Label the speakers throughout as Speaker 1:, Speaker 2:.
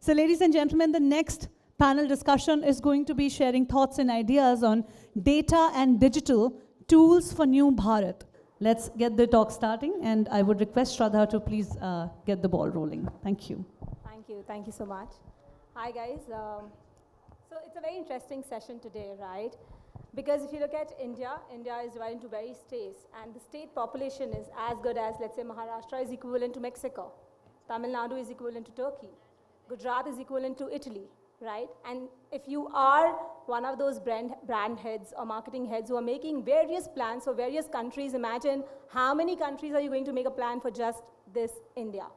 Speaker 1: So ladies and gentlemen, the next panel discussion is going to be sharing thoughts and ideas on data and digital tools for new Bharat. Let's get the talk starting, and I would request Shraddha to please get the ball rolling. Thank you.
Speaker 2: Thank you so much. Hi guys. So it's a very interesting session today, right? Because if you look at India, India is divided into various states, and the state population is as good as, let's say, Maharashtra is equivalent to Mexico, Tamil Nadu is equivalent to Turkey, Gujarat is equivalent to Italy, right? And if you are one of those brand heads or marketing heads who are making various plans for various countries, imagine how many countries are you going to make a plan for just this India.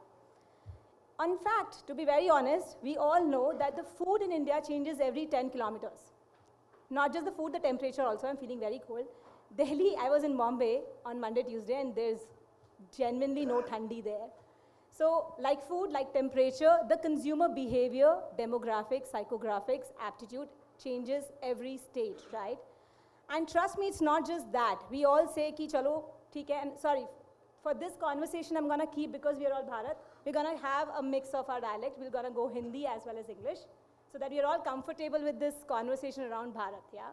Speaker 2: In fact, to be very honest, we all know that the food in India changes every 10 kilometers. Not just the food, the temperature also. I'm feeling very cold. Delhi, I was in Bombay on Monday, Tuesday, and there's genuinely no thandi there. So like food, like temperature, the consumer behavior, demographics, psychographics, aptitude changes every stage, right? And trust me, it's not just that. We all say, ki chalo, theek hai. And sorry, for this conversation I'm gonna keep, because we are all Bharat, we're gonna have a mix of our dialect. We're gonna go Hindi as well as English, so that we're all comfortable with this conversation around Bharat, yeah?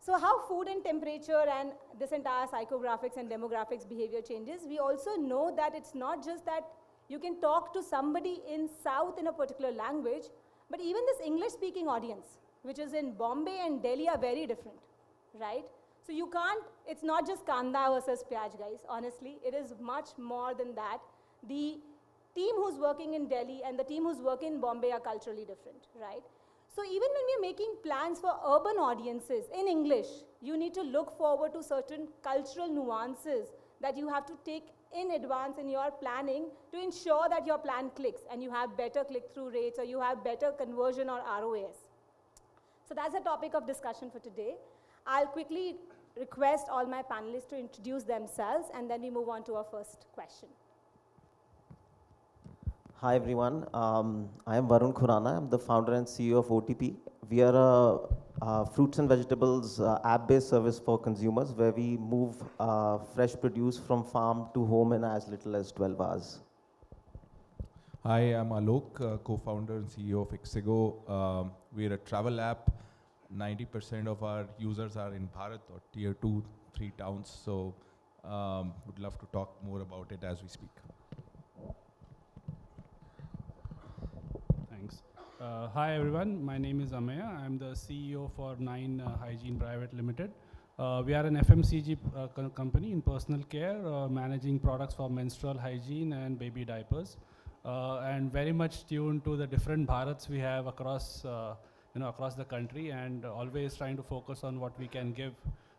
Speaker 2: So how food and temperature and this entire psychographics and demographics behavior changes, we also know that it's not just that you can talk to somebody in South in a particular language, but even this English-speaking audience, which is in Bombay and Delhi, are very different, right? So you can't, it's not just kanda versus pyaj, guys, honestly. It is much more than that. The team who's working in Delhi and the team who's working in Bombay are culturally different, right? So even when we're making plans for urban audiences in English, you need to look forward to certain cultural nuances that you have to take in advance in your planning to ensure that your plan clicks and you have better click-through rates or you have better conversion or ROAS. So that's the topic of discussion for today. I'll quickly request all my panelists to introduce themselves, and then we move on to our first question.
Speaker 3: Hi everyone, I am Varun Khurana. I'm the founder and CEO of OTP. We are a fruits and vegetables app-based service for consumers where we move fresh produce from farm to home in as little as 12 hours.
Speaker 4: Hi, I'm Alok, co-founder and CEO of Ixigo. We're a travel app. 90% of our users are in Bharat or tier 2, 3 towns. So would love to talk more about it as we speak.
Speaker 5: Thanks. Hi everyone, my name is Ameya. I'm the CEO for 9 Hygiene Private Limited. We are an FMCG company in personal care, managing products for menstrual hygiene and baby diapers, and very much tuned to the different Bharats we have across across the country, and always trying to focus on what we can give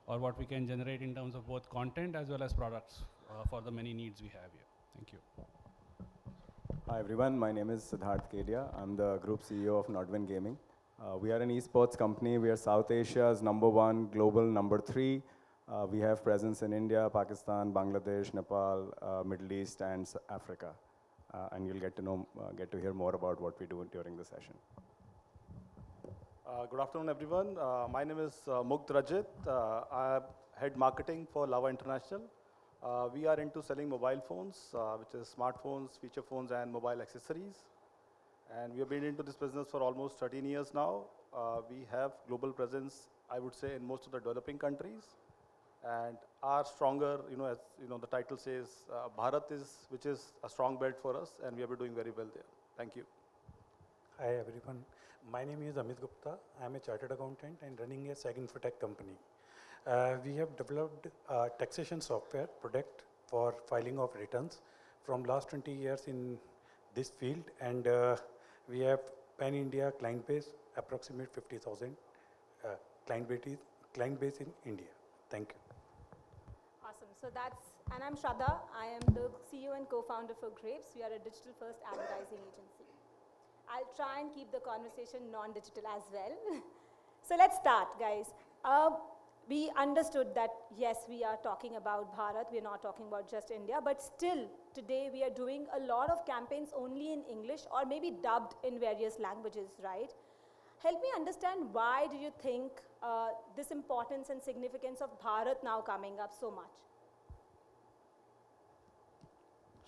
Speaker 5: or what we can generate in terms of both content as well as products for the many needs we have here. Thank you.
Speaker 6: Hi everyone, my name is Siddharth Kedia. I'm the Group CEO of Nodwin Gaming. We are an esports company. We are South Asia's #1, global #3. We have presence in India, Pakistan, Bangladesh, Nepal, Middle East, and Africa. And you'll get to hear more about what we do during the session.
Speaker 7: Good afternoon, everyone. My name is Mugdh Rajit. I head marketing for Lava International. We are into selling mobile phones, which is smartphones, feature phones, and mobile accessories. And we have been into this business for almost 13 years now. We have global presence, I would say, in most of the developing countries. And are stronger, as the title says, Bharat which is a strong belt for us, and we have been doing very well there. Thank you.
Speaker 8: Hi everyone, my name is Amit Gupta. I am a chartered accountant and running a SAG Infotech company. We have developed a taxation software product for filing of returns from last 20 years in this field, and we have pan-India client base, approximate 50,000 client base in India. Thank you.
Speaker 2: Awesome. So and I'm Shraddha. I am the CEO and co-founder for Grapes. We are a digital-first advertising agency. I'll try and keep the conversation non-digital as well. So let's start, guys. We understood that, yes, we are talking about Bharat. We're not talking about just India. But still, today, we are doing a lot of campaigns only in English or maybe dubbed in various languages, right? Help me understand, why do you think this importance and significance of Bharat now coming up so much?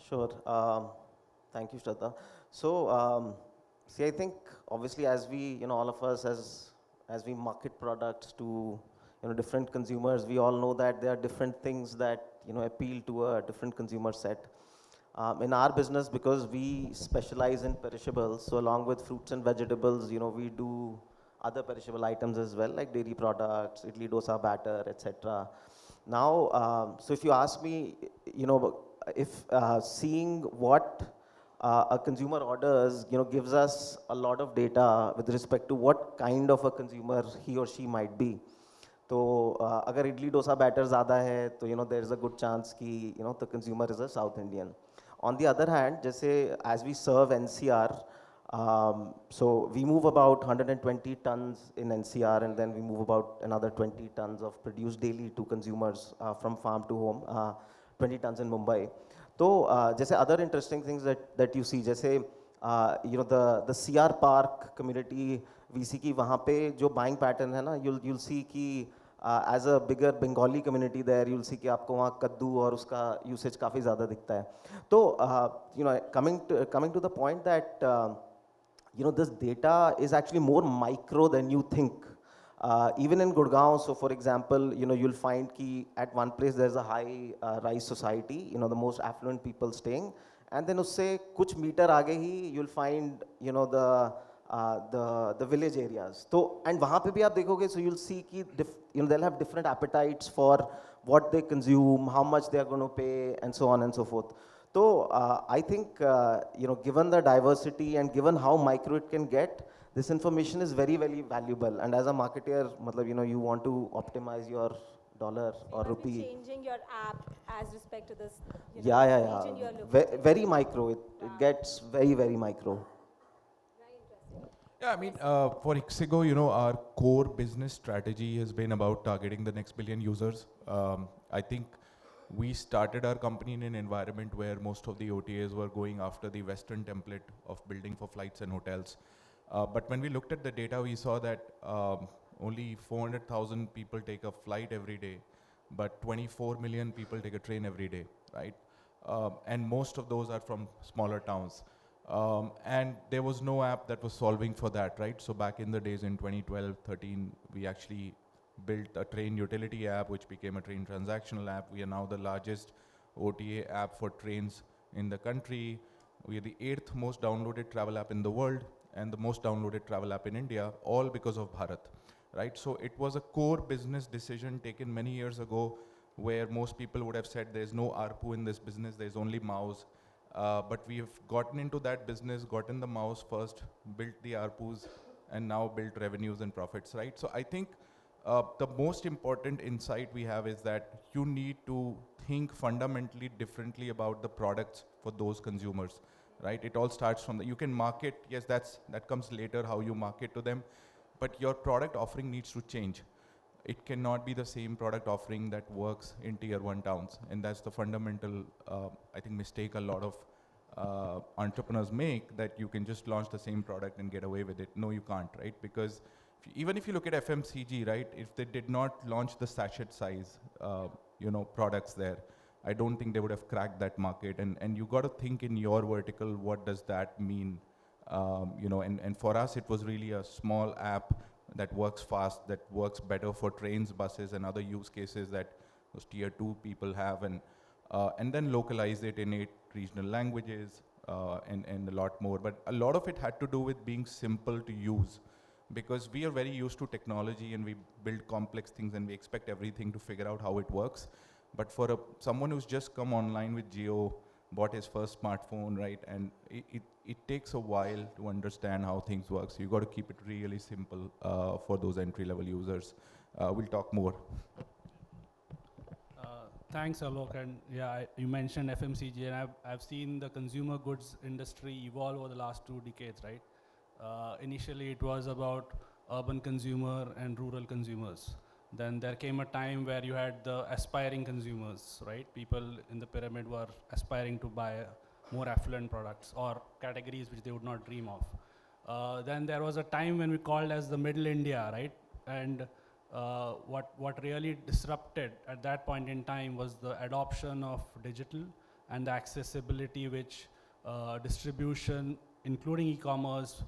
Speaker 3: Sure. Thank you, Shraddha. So See, I think obviously as we, all of us as we market products to, different consumers, we all know that there are different things that, appeal to a different consumer set. In our business, because we specialize in perishables, so along with fruits and vegetables, we do other perishable items as well, like dairy products, idli dosa batter, etc. Now, so if you ask me, if seeing what a consumer orders, gives us a lot of data with respect to what kind of a consumer he or she might be. तो अगर idli dosa batter ज़्यादा है तो there is a good chance कि the consumer is a South Indian. On the other hand, जैसे as we serve NCR, so we move about 120 tons in NCR, and then we move about another 20 tons of produce daily to consumers from farm to home, 20 tons in Mumbai. तो जैसे other interesting things that you see, जैसे the CR Park community VC की वहाँ पे जो buying pattern है ना, you'll see कि as a bigger Bengali community there, you'll see कि आपको वहाँ कद्दू और उसका usage काफ़ी ज़्यादा दिखता है. तो coming to the point that this data is actually more micro than you think. Even in Gurgaon, so for example, you'll find कि at one place there's a high rise society, the most affluent people staying, and then उससे कुछ metre आगे ही you'll find the village areas. So and वहाँ पे भी आप देखोगे, so you'll see कि they'll have different appetites for what they consume, how much they are going to pay, and so on and so forth. So I think given the diversity and given how micro it can get, this information is very, very valuable. And as a marketer, matlab, you want to optimize your dollar or
Speaker 2: You must be
Speaker 3: rupee.
Speaker 2: changing your app as respect to this
Speaker 3: Yeah.
Speaker 2: region you are looking to.
Speaker 3: Very micro. It gets very, very micro.
Speaker 2: Very interesting.
Speaker 4: Yeah, I mean, for Ixigo, our core business strategy has been about targeting the next billion users. I think we started our company in an environment where most of the OTAs were going after the Western template of building for flights and hotels. But when we looked at the data, we saw that only 400,000 people take a flight every day, but 24 million people take a train every day, right? And most of those are from smaller towns. And there was no app that was solving for that, right? So back in the days in 2012, 13, we actually built a train utility app, which became a train transactional app. We are now the largest OTA app for trains in the country. We are the 8th most downloaded travel app in the world and the most downloaded travel app in India, all because of Bharat, right? So it was a core business decision taken many years ago where most people would have said there's no ARPU in this business, there's only MAUs. But we have gotten into that business, gotten the MAUs first, built the ARPUs, and now built revenues and profits, right? So I think the most important insight we have is that you need to think fundamentally differently about the products for those consumers, right? It all starts from you can market, yes, that comes later, how you market to them, but your product offering needs to change. It cannot be the same product offering that works in tier 1 towns. And that's the fundamental, I think, mistake a lot of entrepreneurs make, that you can just launch the same product and get away with it. No, you can't, right? Because even if you look at FMCG, right, if they did not launch the sachet size, products there, I don't think they would have cracked that market. And you got to think in your vertical, what does that mean? And for us, it was really a small app that works fast, that works better for trains, buses, and other use cases that those tier 2 people have, and then localize it in 8 regional languages and a lot more. But a lot of it had to do with being simple to use, because we are very used to technology and we build complex things and we expect everything to figure out how it works. But for someone who's just come online with Geo, bought his first smartphone, right, and it takes a while to understand how things work. So you got to keep it really simple for those entry-level users. We'll talk more.
Speaker 5: Thanks, Alok. And yeah, you mentioned FMCG, and I've seen the consumer goods industry evolve over the last 2 decades, right? Initially, it was about urban consumer and rural consumers. Then there came a time where you had the aspiring consumers, right? People in the pyramid were aspiring to buy more affluent products or categories which they would not dream of. Then there was a time when we called as the middle India, right? And what really disrupted at that point in time was the adoption of digital and the accessibility which distribution including e-commerce,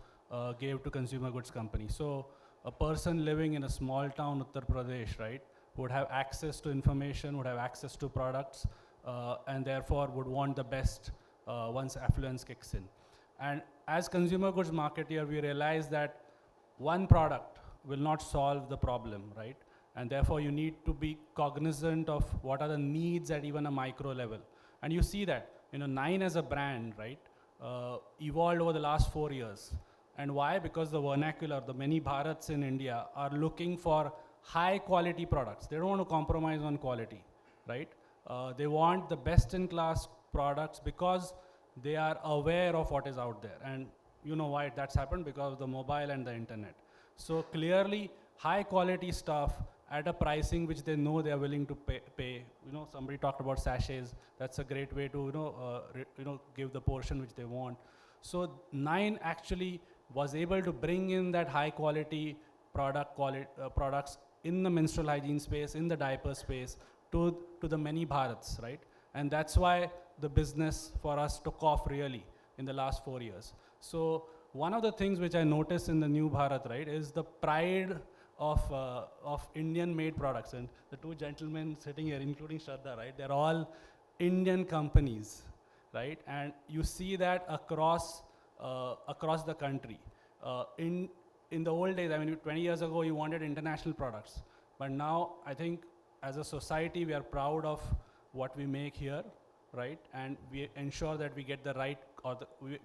Speaker 5: gave to consumer goods companies. So a person living in a small town, Uttar Pradesh, right, would have access to information, would have access to products, and therefore would want the best once affluence kicks in. And as consumer goods marketeer, we realize that one product will not solve the problem, right? And therefore you need to be cognizant of what are the needs at even a micro level. And you see that, Nine as a brand, right, evolved over the last 4 years. And why? Because the vernacular, the many Bharats in India are looking for high quality products. They don't want to compromise on quality, right? They want the best in class products because they are aware of what is out there. And you know why that's happened? Because of the mobile and the internet. So clearly, high quality stuff at a pricing which they know they are willing to pay. Somebody talked about sachets. That's a great way to give the portion which they want. So Nine actually was able to bring in that high quality products in the menstrual hygiene space, in the diaper space, to the many Bharats, right? And that's why the business for us took off really in the last 4 years. So one of the things which I noticed in the new Bharat, right, is the pride of Indian-made products. And the two gentlemen sitting here, including Shraddha, right, they're all Indian companies, right? And you see that across the country. In the old days, 20 years ago, you wanted international products. But now, I think, as a society, we are proud of what we make here, right? And we ensure that we get the right,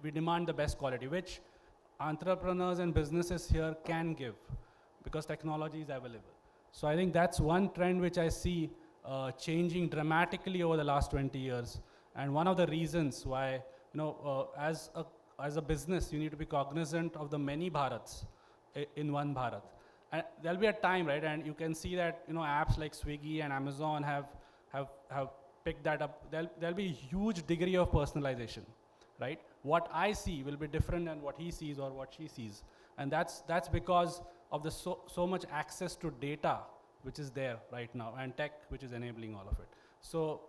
Speaker 5: we demand the best quality, which entrepreneurs and businesses here can give, because technology is available. So I think that's one trend which I see changing dramatically over the last 20 years. And one of the reasons why, as a business, you need to be cognizant of the many Bharats in one Bharat. And there'll be a time, right? And you can see that, apps like Swiggy and Amazon have picked that up. There'll be a huge degree of personalization, right? What I see will be different than what he sees or what she sees. And that's because of the so much access to data which is there right now, and tech which is enabling all of it. So,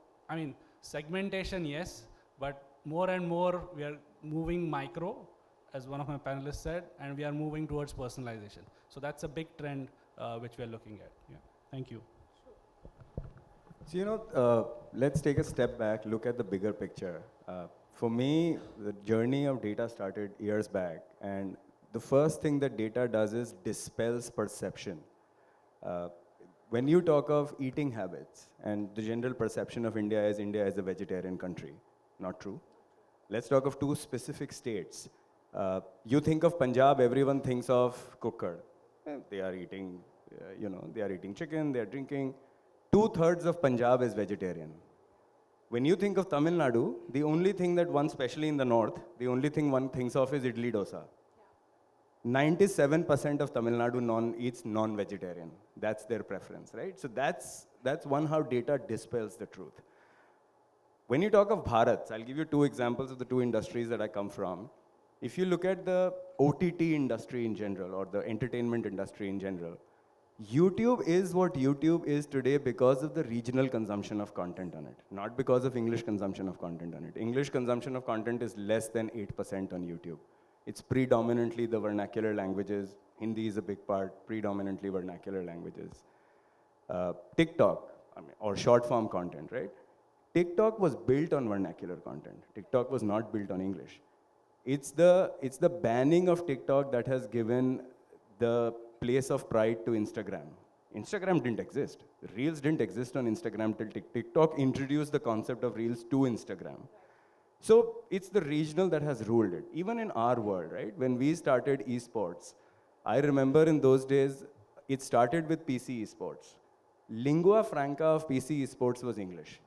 Speaker 5: segmentation, yes, but more and more we are moving micro, as one of my panelists said, and we are moving towards personalization. So that's a big trend which we are looking at. Yeah. Thank you.
Speaker 6: So, let's take a step back, look at the bigger picture. For me, the journey of data started years back, and the first thing that data does is dispels perception. When you talk of eating habits, and the general perception of India is a vegetarian country, not true. Let's talk of two specific states. You think of Punjab, everyone thinks of cooker. They are eating, they are eating chicken, they are drinking. 2/3 of Punjab is vegetarian. When you think of Tamil Nadu, the only thing that one, especially in the north, the only thing one thinks of is idli dosa. 97% of Tamil Nadu eats non-vegetarian. That's their preference, right? So that's one how data dispels the truth. When you talk of Bharat, I'll give you two examples of the two industries that I come from. If you look at the OTT industry in general, or the entertainment industry in general, YouTube is what YouTube is today because of the regional consumption of content on it, not because of English consumption of content on it. English consumption of content is less than 8% on YouTube. It's predominantly the vernacular languages. Hindi is a big part, predominantly vernacular languages. TikTok, or short form content, right? TikTok was built on vernacular content. TikTok was not built on English. It's the banning of TikTok that has given the place of pride to Instagram. Instagram didn't exist. Reels didn't exist on Instagram till TikTok introduced the concept of Reels to Instagram. So it's the regional that has ruled it. Even in our world, right? When we started esports, I remember in those days, it started with PC esports. Lingua franca of PC esports was English.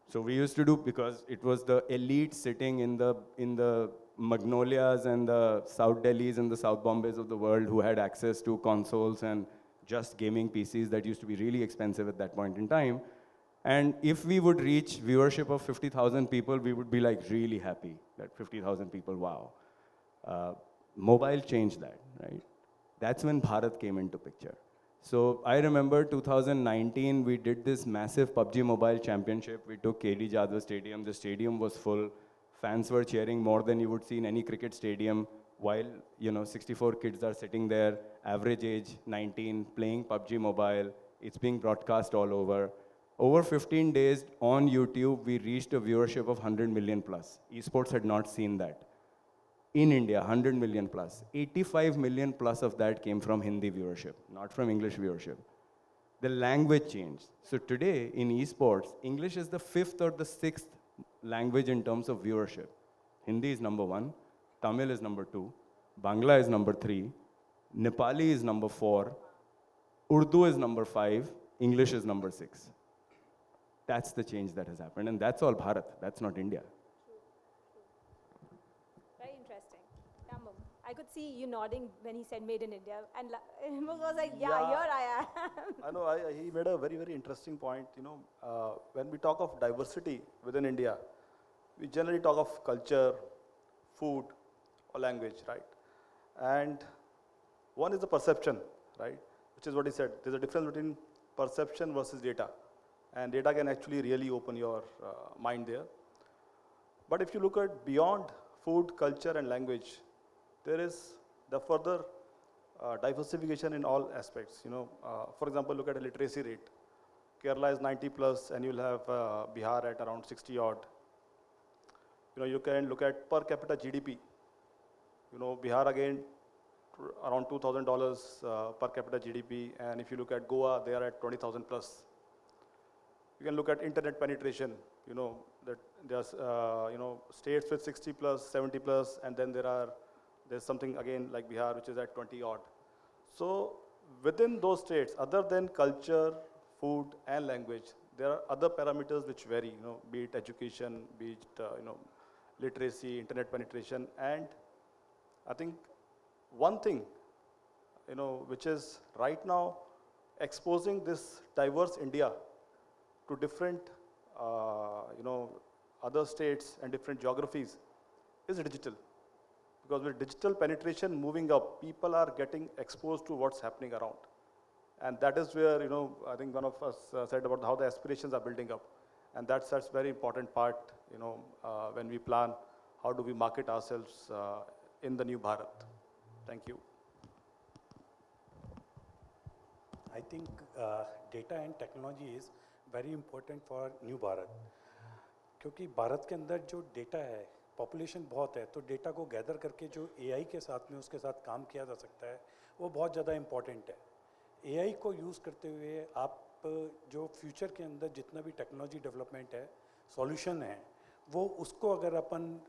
Speaker 6: So we used to do, because it was the elite sitting in the Magnolias and the South Delhis and the South Bombays of the world who had access to consoles and just gaming PCs that used to be really expensive at that point in time. And if we would reach viewership of 50,000 people, we would be like really happy that 50,000 people, wow. Mobile changed that, right? That's when Bharat came into picture. So I remember 2019, we did this massive PUBG Mobile Championship. We took KD Jadhav Stadium. The stadium was full. Fans were cheering more than you would see in any cricket stadium, while 64 kids are sitting there, average age 19, playing PUBG Mobile. It's being broadcast all over. Over 15 days on YouTube, we reached a viewership of 100 million plus. Esports had not seen that. In India, 100 million plus. 85 million plus of that came from Hindi viewership, not from English viewership. The language changed. So today in esports, English is the 5th or the 6th language in terms of viewership. Hindi is number 1, Tamil is number 2, Bangla is number 3, Nepali is number 4, Urdu is number 5, English is number 6. That's the change that has happened, and that's all Bharat, that's not India.
Speaker 2: Very interesting. Yeah, Mum. I could see you nodding when he said made in India. And Mum was like, yeah, here I am.
Speaker 7: I know, he made a very, very interesting point. When we talk of diversity within India, we generally talk of culture, food, or language, right? And one is the perception, right? Which is what he said. There's a difference between perception versus data. And data can actually really open your mind there. But if you look at beyond food, culture, and language, there is the further diversification in all aspects. For example, look at the literacy rate. Kerala is 90 plus, and you'll have Bihar at around 60 odd. You can look at per capita GDP. Bihar again around $2,000 per capita GDP, and if you look at Goa, they are at 20,000 plus. You can look at internet penetration. That there's states with 60 plus, 70 plus, and then there's something again like Bihar, which is at 20 odd. So within those states, other than culture, food, and language, there are other parameters which vary. Be it education, be it literacy, internet penetration, and I think one thing, which is right now exposing this diverse India to different, other states and different geographies is digital. Because with digital penetration moving up, people are getting exposed to what's happening around. And that is where, I think one of us said about how the aspirations are building up. And that's a very important part, when we plan how do we market ourselves in the new Bharat. Thank you.
Speaker 8: I think data and technology is very important for new Bharat. क्योंकि भारत के अंदर जो data है, population बहुत है, तो data को gather करके जो एआई के साथ में उसके साथ काम किया जा सकता है, वो बहुत ज़्यादा इम्पॉर्टेंट है. एआई को यूज़ करते हुए आप जो फ्यूचर के अंदर जितना भी टेक्नोलॉजी डेवलपमेंट है, सॉल्यूशन है, वो उसको अगर अपन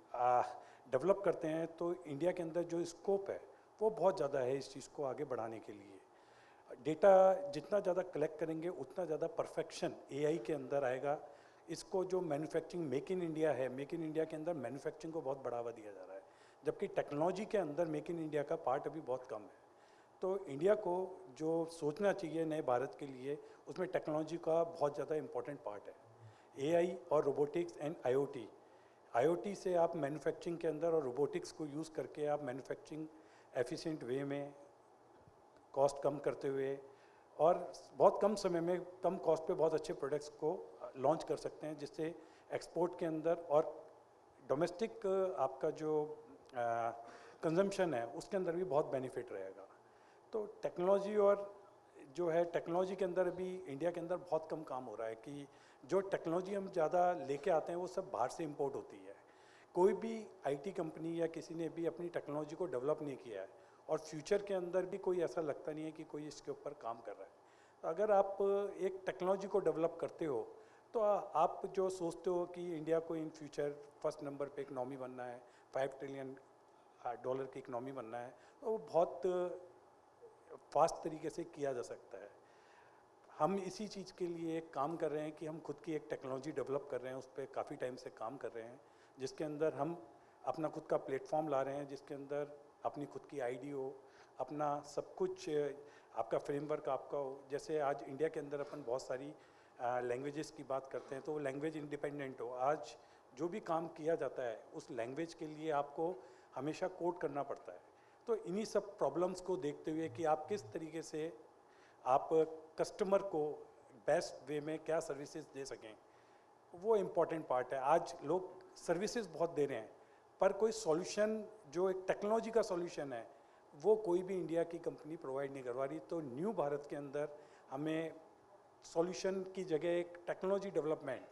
Speaker 8: डेवलप करते हैं तो इंडिया के अंदर जो स्कोप है वो बहुत ज़्यादा है इस चीज़ को आगे बढ़ाने के लिए. डेटा जितना ज़्यादा कलेक्ट करेंगे उतना ज़्यादा परफेक्शन एआई के अंदर आएगा. इसको जो मैन्युफैक्चरिंग मेक इन इंडिया है, मेक इन इंडिया के अंदर मैन्युफैक्चरिंग को बहुत बढ़ावा दिया जा रहा है, जबकि टेक्नोलॉजी के अंदर मेक इन इंडिया का पार्ट अभी बहुत कम है. तो इंडिया को जो सोचना चाहिए नए भारत के लिए, उसमें टेक्नोलॉजी का बहुत ज़्यादा इंपॉर्टेंट पार्ट है. एआई और रोबोटिक्स एंड आईओटी से आप मैन्युफैक्चरिंग के अंदर और रोबोटिक्स को यूज़ करके आप मैन्युफैक्चरिंग एफिशिएंट वे में कॉस्ट कम करते हुए और बहुत कम समय में कम कॉस्ट पे बहुत अच्छे प्रोडक्ट्स को लॉन्च कर सकते हैं, जिससे एक्सपोर्ट के अंदर और डोमेस्टिक आपका जो कंजम्पशन है उसके अंदर भी बहुत बेनिफिट रहेगा. तो टेक्नोलॉजी और जो है टेक्नोलॉजी के अंदर अभी इंडिया के अंदर बहुत कम काम हो रहा है कि जो टेक्नोलॉजी हम ज़्यादा लेके आते हैं वो सब बाहर से इंपोर्ट होती है. कोई भी आईटी कंपनी या किसी ने भी अपनी टेक्नोलॉजी को डेवलप नहीं किया है और फ्यूचर के अंदर भी कोई ऐसा लगता नहीं है कि कोई इसके ऊपर काम कर रहा है. तो अगर आप एक टेक्नोलॉजी को डेवलप करते हो तो आप जो सोचते हो कि इंडिया को इन फ्यूचर फर्स्ट नंबर पे इकनॉमी बनना है, $5 ट्रिलियन की इकनॉमी बनना है, तो वो बहुत फास्ट तरीके से किया जा सकता है. हम इसी चीज़ के लिए काम कर रहे हैं कि हम खुद की एक टेक्नोलॉजी डेवलप कर रहे हैं, उस पर काफ़ी टाइम से काम कर रहे हैं, जिसके अंदर हम अपना खुद का प्लेटफॉर्म ला रहे हैं, जिसके अंदर अपनी खुद की आईडी हो, अपना सब कुछ आपका फ्रेमवर्क आपका हो. जैसे आज इंडिया के अंदर अपन बहुत सारी लैंग्वेजेस की बात करते हैं तो वो लैंग्वेज इंडिपेंडेंट हो. आज जो भी काम किया जाता है उस लैंग्वेज के लिए आपको हमेशा कोड करना पड़ता है. तो इन्हीं सब प्रॉब्लम्स को देखते हुए कि आप किस तरीके से आप कस्टमर को बेस्ट वे में क्या सर्विसेज दे सकें, वो इम्पॉर्टेंट पार्ट है। आज लोग सर्विसेज बहुत दे रहे हैं, पर कोई सॉल्यूशन जो एक टेक्नोलॉजी का सॉल्यूशन है वो कोई भी इंडिया की कंपनी प्रोवाइड नहीं करवा रही। तो न्यू भारत के अंदर हमें सॉल्यूशन की जगह एक टेक्नोलॉजी डेवलपमेंट,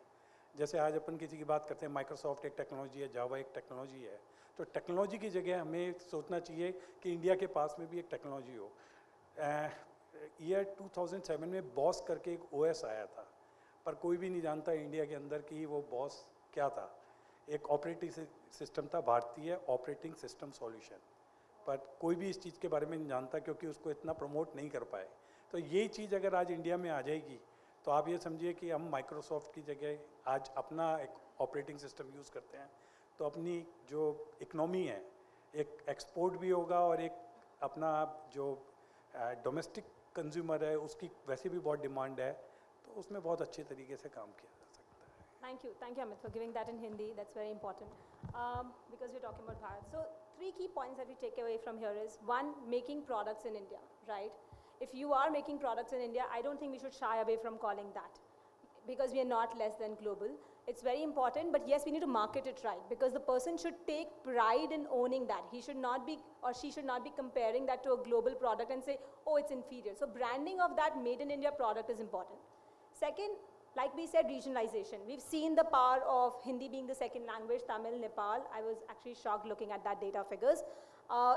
Speaker 8: जैसे आज अपन किसी की बात करते हैं माइक्रोसॉफ्ट एक टेक्नोलॉजी है, जावा एक टेक्नोलॉजी है, तो टेक्नोलॉजी की जगह हमें सोचना चाहिए कि इंडिया के पास में भी एक टेक्नोलॉजी हो। ईयर 2007 में बॉस करके एक ओएस आया था, पर कोई भी नहीं जानता इंडिया के अंदर कि वो बॉस क्या था। एक ऑपरेटिंग सिस्टम था, भारतीय ऑपरेटिंग सिस्टम सॉल्यूशन, पर कोई भी इस चीज़ के बारे में नहीं जानता क्योंकि उसको इतना प्रमोट नहीं कर पाए। तो यही चीज़ अगर आज इंडिया में आ जाएगी तो आप ये समझिए कि हम माइक्रोसॉफ्ट की जगह आज अपना एक ऑपरेटिंग सिस्टम यूज़ करते हैं, तो अपनी जो इकनॉमी है एक एक्सपोर्ट भी होगा और एक अपना जो डोमेस्टिक कंज्यूमर है उसकी वैसे भी बहुत डिमांड है, तो उसमें बहुत अच्छे तरीके से काम किया जा सकता है।
Speaker 2: Thank you, Amit, for giving that in Hindi. That's very important because we're talking about Bharat. So, 3 key points that we take away from here is one, making products in India, right? If you are making products in India, I don't think we should shy away from calling that because we are not less than global. It's very important, but yes, we need to market it right because the person should take pride in owning that. He should not be, or she should not be comparing that to a global product and say, oh, it's inferior. So branding of that made in India product is important. Second, like we said, regionalization. We've seen the power of Hindi being the second language, Tamil, Nepal. I was actually shocked looking at that data figures.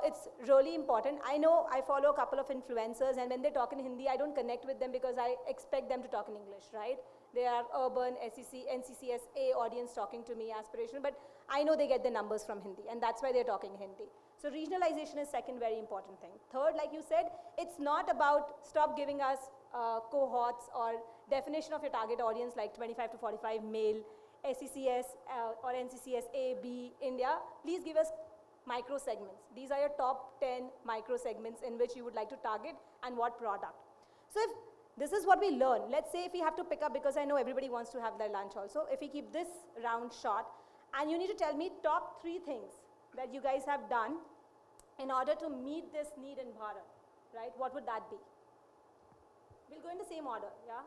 Speaker 2: It's really important. I know I follow a couple of influencers, and when they talk in Hindi, I don't connect with them because I expect them to talk in English, right? They are urban, SEC, NCCSA audience talking to me, aspirational, but I know they get the numbers from Hindi, and that's why they're talking Hindi. So regionalization is second very important thing. Third, like you said, it's not about stop giving us cohorts or definition of your target audience like 25 to 45 male, SECS or NCCSA, B, India. Please give us micro segments. These are your top 10 micro segments in which you would like to target and what product. So if this is what we learn, let's say if we have to pick up, because I know everybody wants to have their lunch also, if we keep this round short, and you need to tell me top 3 things that you guys have done in order to meet this need in Bharat, right? What would that be? We'll go in the same order, yeah?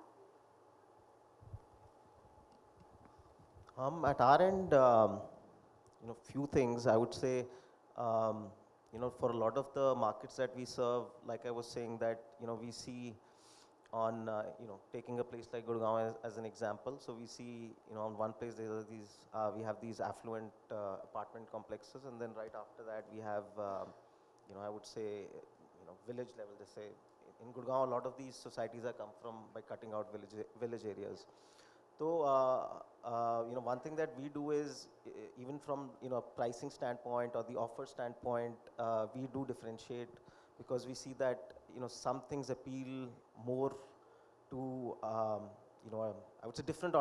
Speaker 3: At our end, few things I would say, for a lot of the markets that we serve, like I was saying that, we see on, taking a place like Gurgaon as an example. So we see, on one place there are these, we have these affluent apartment complexes, and then right after that we have, I would say, village level. They say in Gurgaon, a lot of these societies are come from by cutting out village areas. So, one thing that we do is, even from, pricing standpoint or the offer standpoint, we do differentiate because we see that, some things appeal more to, I would say different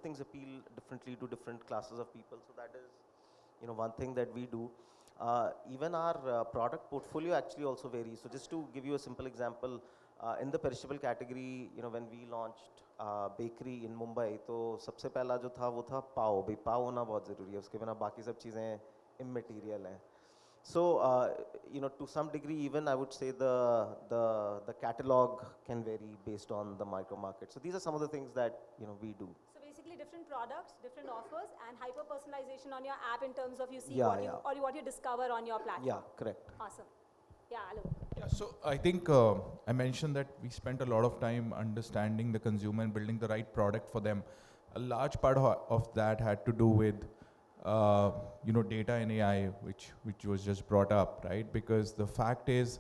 Speaker 3: things appeal differently to different classes of people. So that is, one thing that we do. Even our product portfolio actually also varies. So just to give you a simple example, in the perishable category, when we launched bakery in Mumbai, तो सबसे पहला जो था वो था पाव. भाई पाव होना बहुत ज़रूरी है, उसके बिना बाकी सब चीज़ें immaterial हैं. So, to some degree, even I would say the catalog can vary based on the micro market. So these are some of the things that we do.
Speaker 2: So basically, different products, different offers, and hyper personalization on your app in terms of you see
Speaker 3: Yeah,
Speaker 2: what
Speaker 3: yeah.
Speaker 2: you or what you discover on your platform.
Speaker 3: Yeah, correct.
Speaker 2: Awesome. Yeah, Alok.
Speaker 4: Yeah, so I think I mentioned that we spent a lot of time understanding the consumer and building the right product for them. A large part of that had to do with data and AI, which was just brought up, right? Because the fact is,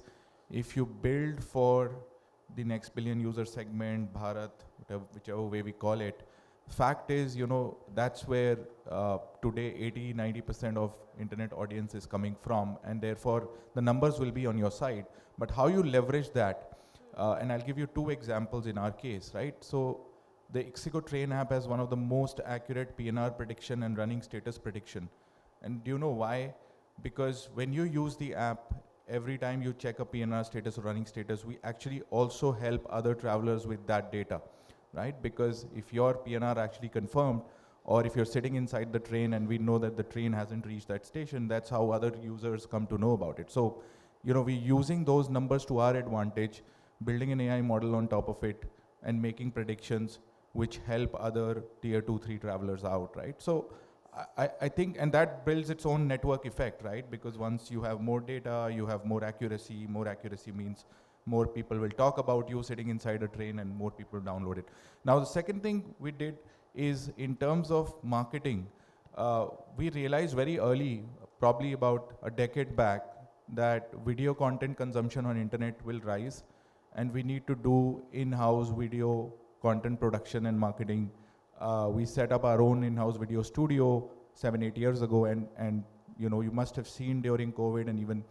Speaker 4: if you build for the next billion user segment, Bharat, whichever way we call it, fact is, that's where today 80-90% of internet audience is coming from, and therefore the numbers will be on your side. But how you leverage that, and I'll give you 2 examples in our case, right? So the Ixigo Train app has one of the most accurate PNR prediction and running status prediction. And do you know why? Because when you use the app, every time you check a PNR status or running status, we actually also help other travelers with that data, right? Because if your PNR actually confirmed, or if you're sitting inside the train and we know that the train hasn't reached that station, that's how other users come to know about it. So, we're using those numbers to our advantage, building an AI model on top of it, and making predictions. which help other tier 2, 3 travelers out, right? So I think, and that builds its own network effect, right? Because once you have more data, you have more accuracy. More accuracy means more people will talk about you sitting inside a train and more people download it. Now, the second thing we did is in terms of marketing, we realized very early, probably about a decade back, that video content consumption on internet will rise, and we need to do in-house video content production and marketing. We set up our own in-house video studio 7-8 years ago, and you know, you must have seen during COVID, and even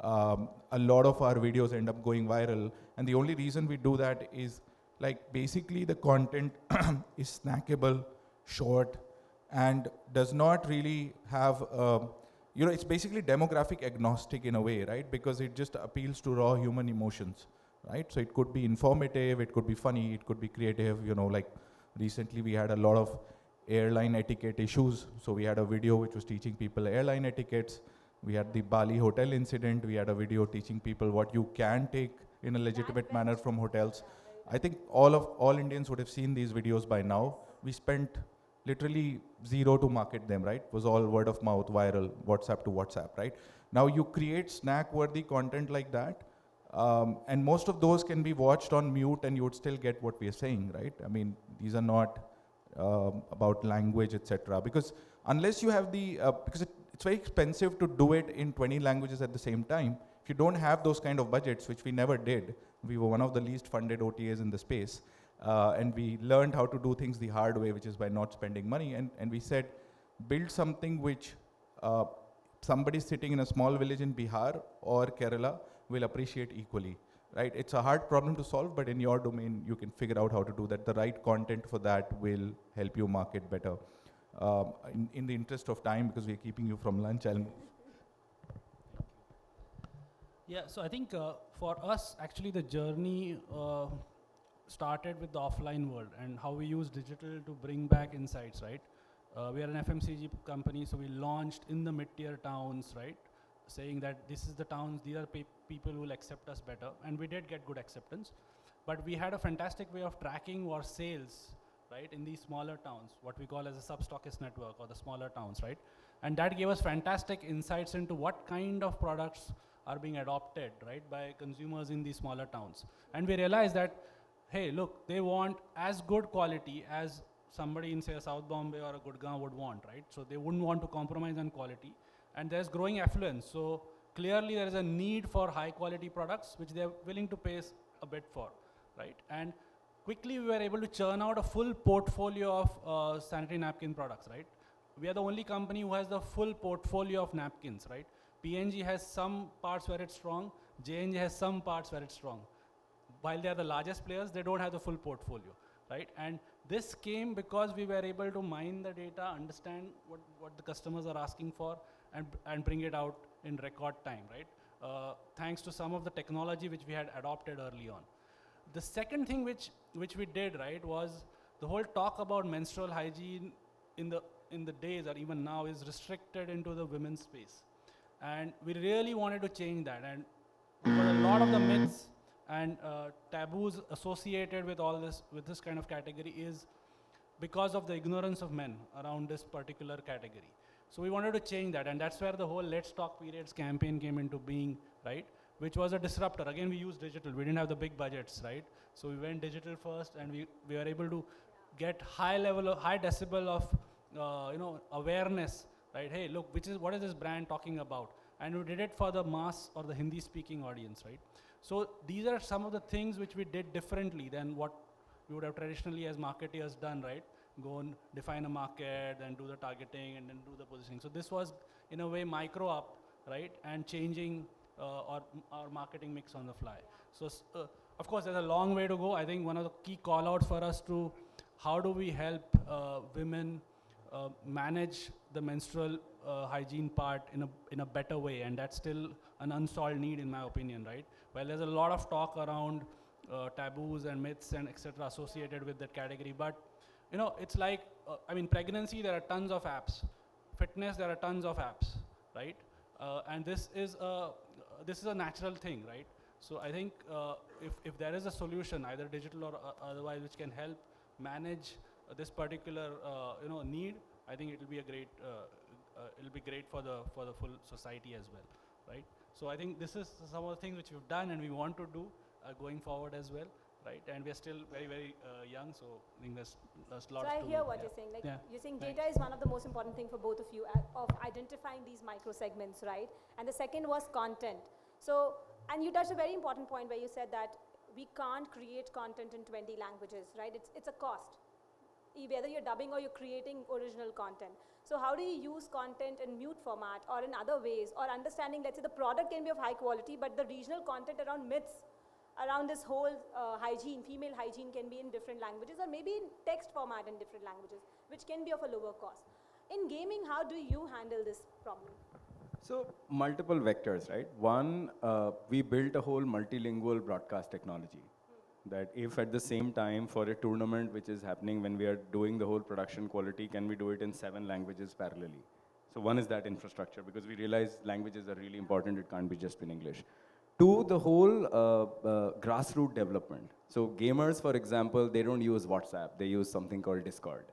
Speaker 4: a lot of our videos end up going viral. And the only reason we do that is, like, basically the content is snackable, short, and does not really have, you know, it's basically demographic agnostic in a way, right? Because it just appeals to raw human emotions, right? So it could be informative, it could be funny, it could be creative, you know, like recently we had a lot of airline etiquette issues. So we had a video which was teaching people airline etiquettes. We had the Bali hotel incident. We had a video teaching people what you can take in a legitimate manner from hotels. I think all Indians would have seen these videos by now. We spent literally zero to market them, right? It was all word of mouth, viral, WhatsApp to WhatsApp, right? Now you create snack-worthy content like that, and most of those can be watched on mute and you would still get what we are saying, right? I mean, these are not about language, etc. Because unless you have the, because it's very expensive to do it in 20 languages at the same time. If you don't have those kind of budgets, which we never did, we were one of the least funded OTAs in the space, and we learned how to do things the hard way, which is by not spending money. And we said, build something which somebody sitting in a small village in Bihar or Kerala will appreciate equally, right? It's a hard problem to solve, but in your domain, you can figure out how to do that. The right content for that will help you market better. In the interest of time, because we're keeping you from lunch, I'll move.
Speaker 5: Yeah, so I think for us, actually, the journey started with the offline world and how we use digital to bring back insights, right? We are an FMCG company, so we launched in the mid-tier towns, right? Saying that this is the towns, these are people who will accept us better. And we did get good acceptance. But we had a fantastic way of tracking our sales, right, in these smaller towns, what we call as a sub-stockist network, or the smaller towns, right? And that gave us fantastic insights into what kind of products are being adopted, right, by consumers in these smaller towns. And we realized that, hey, look, they want as good quality as somebody in, say, a South Bombay or a Gurgaon would want, right? So they wouldn't want to compromise on quality. And there's growing affluence. So clearly there is a need for high quality products, which they're willing to pay a bit for, right? And quickly we were able to churn out a full portfolio of sanitary napkin products, right? We are the only company who has the full portfolio of napkins, right? P&G has some parts where it's strong, J&J has some parts where it's strong. While they are the largest players, they don't have the full portfolio, right? And this came because we were able to mine the data, understand what the customers are asking for, and bring it out in record time, right? Thanks to some of the technology which we had adopted early on. The second thing which we did, right, was the whole talk about menstrual hygiene in the days or even now is restricted into the women's space. And we really wanted to change that. And because a lot of the myths and taboos associated with all this, with this kind of category, is because of the ignorance of men around this particular category. So we wanted to change that, and that's where the whole Let's Talk Periods campaign came into being, right? Which was a disruptor. Again, we used digital. We didn't have the big budgets, right? So we went digital first, and we were able to get high decibel of awareness, right? Hey, look, what is this brand talking about? And we did it for the mass or the Hindi-speaking audience, right? So these are some of the things which we did differently than what we would have traditionally as marketeers done, right? Go and define a market, then do the targeting, and then do the positioning. So this was, in a way, micro up, right? And changing our marketing mix on the fly. So, of course, there's a long way to go. I think one of the key call-outs for us to how do we help women manage the menstrual hygiene part in a better way, and that's still an unsolved need, in my opinion, right? Well, there's a lot of talk around taboos and myths and etc. associated with that category, but you know, it's like, pregnancy, there are tons of apps. Fitness, there are tons of apps, right? And this is a natural thing, right? So I think if there is a solution, either digital or otherwise, which can help manage this particular need, I think it will be a great, it'll be great for the full society as well, right? So I think this is some of the things which we've done and we want to do going forward as well, right? And we're still very, very young, so I think there's a lot
Speaker 2: So I
Speaker 5: to
Speaker 2: hear
Speaker 5: do.
Speaker 2: what
Speaker 5: Yeah.
Speaker 2: you're saying. Like
Speaker 5: Yeah.
Speaker 2: you're saying
Speaker 5: Thanks.
Speaker 2: data is one of the most important thing for both of you of identifying these micro segments, right? And the second was content. So, and you touched a very important point where you said that we can't create content in 20 languages, right? It's a cost. Whether you're dubbing or you're creating original content. So how do you use content in mute format or in other ways, or understanding, let's say the product can be of high quality, but the regional content around myths, around this whole hygiene, female hygiene can be in different languages, or maybe in text format in different languages, which can be of a lower cost. In gaming, how do you handle this problem?
Speaker 6: So multiple vectors, right? One, we built a whole multilingual broadcast technology. That if at the same time for a tournament which is happening when we are doing the whole production quality, can we do it in 7 languages parallelly? So one is that infrastructure, because we realize languages are really important, it can't be just in English. Two, the whole grassroots development. So gamers, for example, they don't use WhatsApp, they use something called Discord,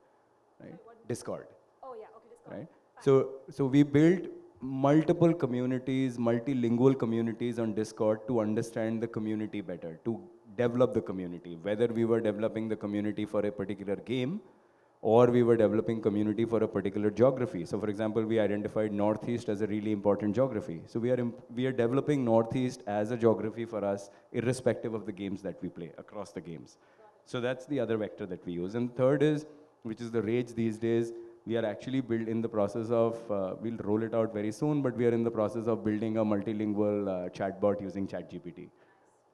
Speaker 6: right? Discord.
Speaker 2: Oh yeah, okay, Discord.
Speaker 6: Right?
Speaker 2: Fine.
Speaker 6: So we built multiple communities, multilingual communities on Discord to understand the community better, to develop the community, whether we were developing the community for a particular game or we were developing community for a particular geography. So for example, we identified Northeast as a really important geography. So we are developing Northeast as a geography for us, irrespective of the games that we play, across the games. So that's the other vector that we use. And third is, which is the rage these days, we are actually in the process of, we'll roll it out very soon, but we are in the process of building a multilingual chatbot using ChatGPT.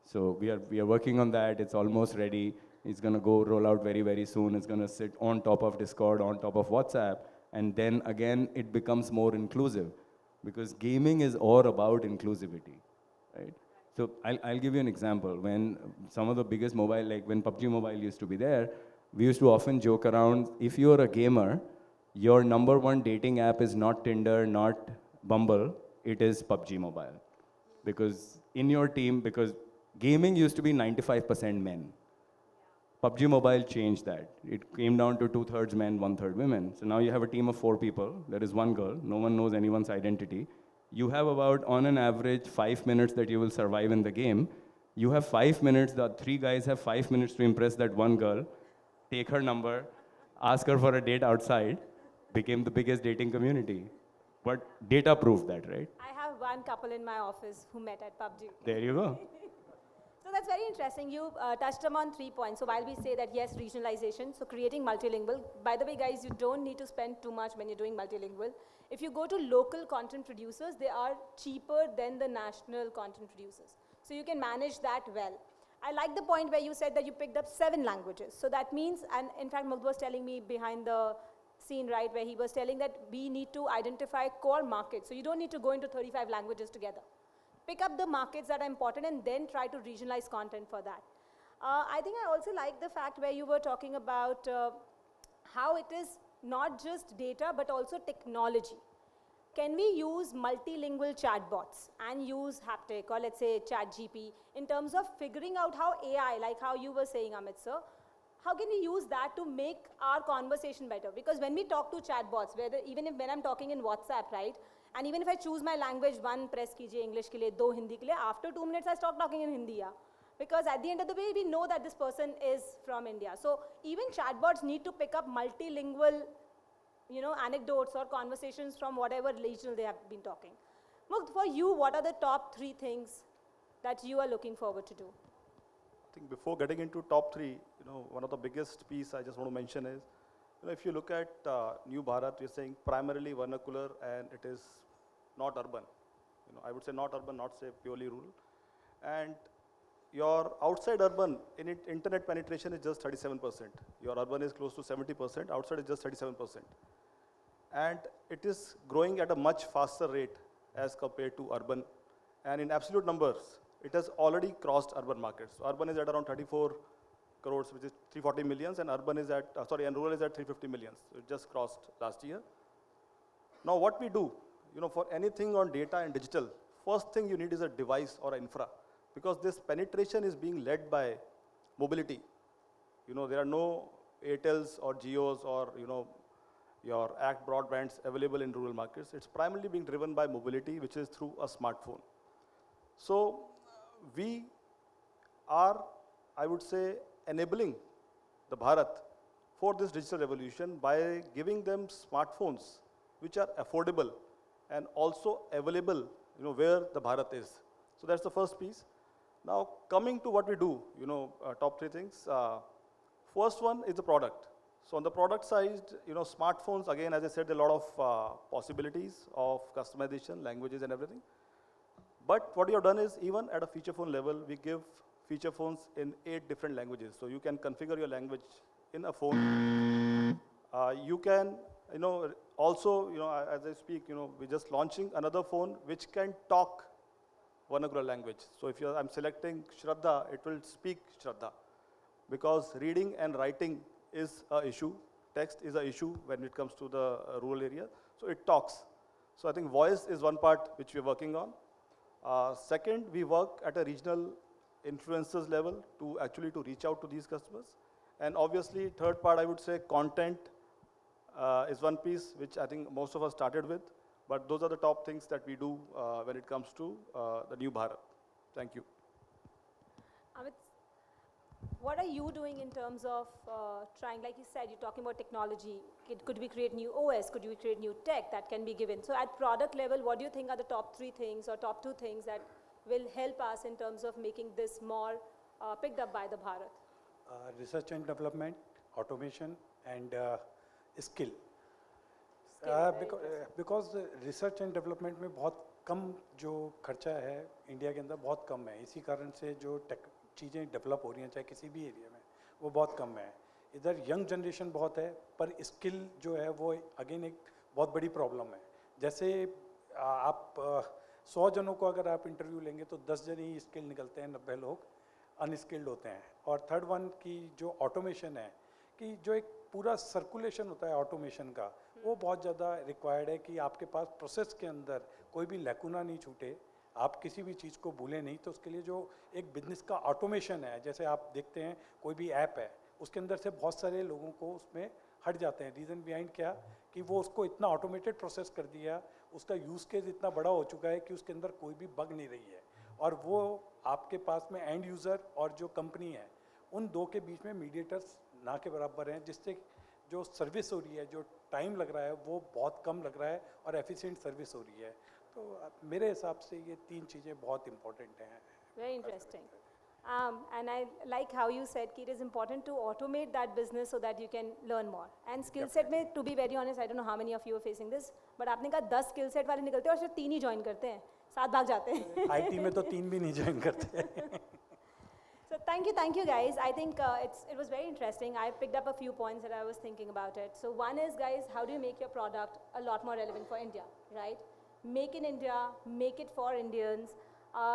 Speaker 6: So we are working on that. It's almost ready. It's going to go roll out very, very soon. It's going to sit on top of Discord, on top of WhatsApp. And then again, it becomes more inclusive, because gaming is all about inclusivity, right? So I'll give you an example. When some of the biggest mobile, like when PUBG Mobile used to be there, we used to often joke around, if you're a gamer, your number one dating app is not Tinder, not Bumble, it is PUBG Mobile. Because in your team, because gaming used to be 95% men. PUBG Mobile changed that. It came down to 2/3 men, 1/3 women. So now you have a team of 4 people. There is one girl. No one knows anyone's identity. You have about, on an average, 5 minutes that you will survive in the game. You have 5 minutes, the 3 guys have 5 minutes to impress that one girl, take her number, ask her for a date outside, became the biggest dating community. But data proved that, right?
Speaker 2: I have one couple in my office who met at PUBG.
Speaker 6: There you go.
Speaker 2: So that's very interesting. You touched upon 3 points. So while we say that yes, regionalization, so creating multilingual. By the way, guys, you don't need to spend too much when you're doing multilingual. If you go to local content producers, they are cheaper than the national content producers. So you can manage that well. I like the point where you said that you picked up 7 languages. So that means, and in fact, Mugh was telling me behind the scene, right, where he was telling that we need to identify core markets. So you don't need to go into 35 languages together. Pick up the markets that are important and then try to regionalize content for that. I think I also like the fact where you were talking about how it is not just data but also technology. Can we use multilingual chatbots and use haptic, or let's say ChatGPT, in terms of figuring out how AI, like how you were saying, Amit sir, how can we use that to make our conversation better? Because when we talk to chatbots, even when I'm talking in WhatsApp, right, and even if I choose my language, one press kijiye English ke liye, do Hindi ke liye, after 2 minutes I stop talking in Hindi. Yeah? Because at the end of the day, we know that this person is from India. So even chatbots need to pick up multilingual, anecdotes or conversations from whatever regional they have been talking. Mugh, for you, what are the top 3 things that you are looking forward to do?
Speaker 7: I think before getting into top 3, one of the biggest piece I just want to mention is, if you look at New Bharat, we're saying primarily vernacular and it is not urban. I would say not urban, not say purely rural. And your outside urban, internet penetration is just 37%. Your urban is close to 70%, outside is just 37%. And it is growing at a much faster rate as compared to urban. And in absolute numbers, it has already crossed urban markets. So urban is at around 34 crores, which is 340 millions, and urban is at, and rural is at 350 millions. So it just crossed last year. Now what we do, for anything on data and digital, first thing you need is a device or an infra, because this penetration is being led by mobility. There are no Airtels or Jios or your ACT broadbands available in rural markets. It's primarily being driven by mobility, which is through a smartphone. So we are, I would say, enabling the Bharat for this digital revolution by giving them smartphones which are affordable and also available, where the Bharat is. So that's the first piece. Now coming to what we do, top three things. First one is the product. So on the product side, smartphones, again, as I said, there are a lot of possibilities of customization, languages and everything. But what we have done is, even at a feature phone level, we give feature phones in 8 different languages. So you can configure your language in a phone. You can, also, as I speak, we're just launching another phone which can talk vernacular language. So if I'm selecting Shraddha, it will speak Shraddha. Because reading and writing is an issue. Text is an issue when it comes to the rural area. So it talks. So I think voice is one part which we're working on. Second, we work at a regional influencers level to actually reach out to these customers. And obviously, third part, I would say content is one piece which I think most of us started with. But those are the top things that we do when it comes to the new Bharat. Thank you.
Speaker 2: Amit, what are you doing in terms of trying, like you said, you're talking about technology. Could we create new OS? Could we create new tech that can be given? So at product level, what do you think are the top 3 things or top 2 things that will help us in terms of making this more picked up by the Bharat?
Speaker 8: Research and development, automation, and skill. Because research and development में बहुत कम जो खर्चा है India के अंदर बहुत कम है, इसी कारण से जो चीज़ें डेवलप हो रही हैं चाहे किसी भी एरिया में वो बहुत कम है. इधर यंग जनरेशन बहुत है पर स्किल जो है वो अगेन एक बहुत बड़ी प्रॉब्लम है. जैसे आप 100 जनों को अगर आप इंटरव्यू लेंगे तो 10 जन ही स्किल निकलते हैं, 90 लोग अनस्किल्ड होते हैं. और थर्ड वन की जो ऑटोमेशन है कि जो एक पूरा सर्कुलेशन होता है ऑटोमेशन का वो बहुत ज़्यादा रिक्वायर्ड है कि आपके पास प्रोसेस के अंदर कोई भी लैकुना नहीं छूटे, आप किसी भी चीज़ को भूलें नहीं. तो उसके लिए जो एक बिजनेस का ऑटोमेशन है, जैसे आप देखते हैं कोई भी ऐप है उसके अंदर से बहुत सारे लोगों को उसमें हट जाते हैं. रीज़न बिहाइंड क्या कि वो उसको इतना ऑटोमेटेड प्रोसेस कर दिया, उसका यूज़ केस इतना बड़ा हो चुका है कि उसके अंदर कोई भी बग नहीं रही है. और वो आपके पास में एंड यूज़र और जो कंपनी है उन दो के बीच में मीडिएटर्स ना के बराबर हैं, जिससे जो सर्विस हो रही है, जो टाइम लग रहा है वो बहुत कम लग रहा है और एफिशिएंट सर्विस हो रही है. तो मेरे हिसाब से ये 3 चीज़ें बहुत इंपॉर्टेंट हैं.
Speaker 2: Very interesting. And I like how you said it is important to automate that business so that you can learn more. And skill set में, to be very honest, I don't know how many of you are facing this, but आपने कहा 10 skill set वाले निकलते हैं और सिर्फ 3 ही join करते हैं, 7 भाग जाते हैं.
Speaker 8: IT में तो 3 भी नहीं ज्वाइन करते.
Speaker 2: So thank you guys. I think it was very interesting. I picked up a few points that I was thinking about it. So one is, guys, how do you make your product a lot more relevant for India, right? Make in India, make it for Indians.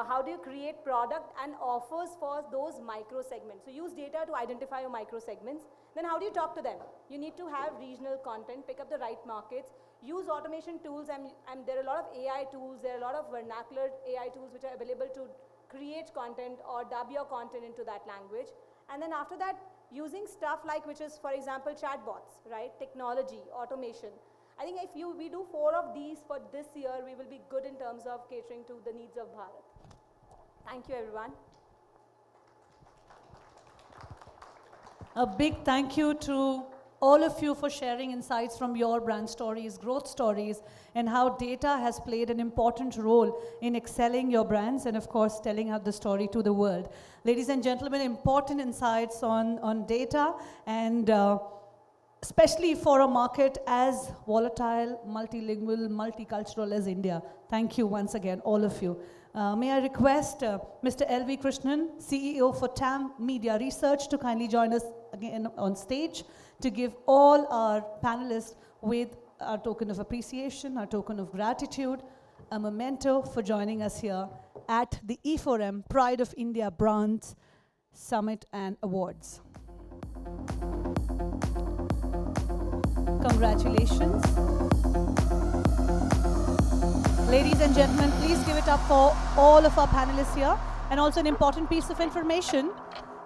Speaker 2: How do you create product and offers for those micro segments? So use data to identify your micro segments. Then how do you talk to them? You need to have regional content, pick up the right markets, use automation tools, and there are a lot of AI tools, there are a lot of vernacular AI tools which are available to create content or dub your content into that language. And then after that, using stuff like, which is, for example, chatbots, right? Technology, automation. I think if we do 4 of these for this year, we will be good in terms of catering to the needs of Bharat. Thank you, everyone.
Speaker 1: A big thank you to all of you for sharing insights from your brand stories, growth stories, and how data has played an important role in excelling your brands and, of course, telling out the story to the world. Ladies and gentlemen, important insights on data and especially for a market as volatile, multilingual, multicultural as India. Thank you once again, all of you. May I request Mr. L.V. Krishnan, CEO for TAM Media Research, to kindly join us again on stage to give all our panelists with our token of appreciation, our token of gratitude, a memento for joining us here at the E4M Pride of India Brands Summit and Awards. Congratulations. Ladies and gentlemen, please give it up for all of our panelists here. And also an important piece of information,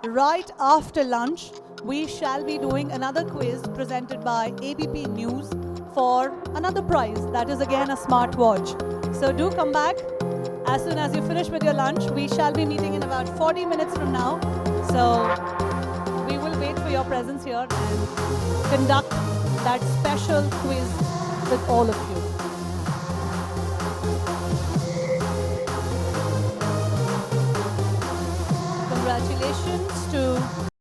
Speaker 1: right after lunch, we shall be doing another quiz presented by ABP News for another prize, that is again a smartwatch. So do come back as soon as you finish with your lunch. We shall be meeting in about 40 minutes from now. So we will wait for your presence here and conduct that special quiz with all of you. Congratulations to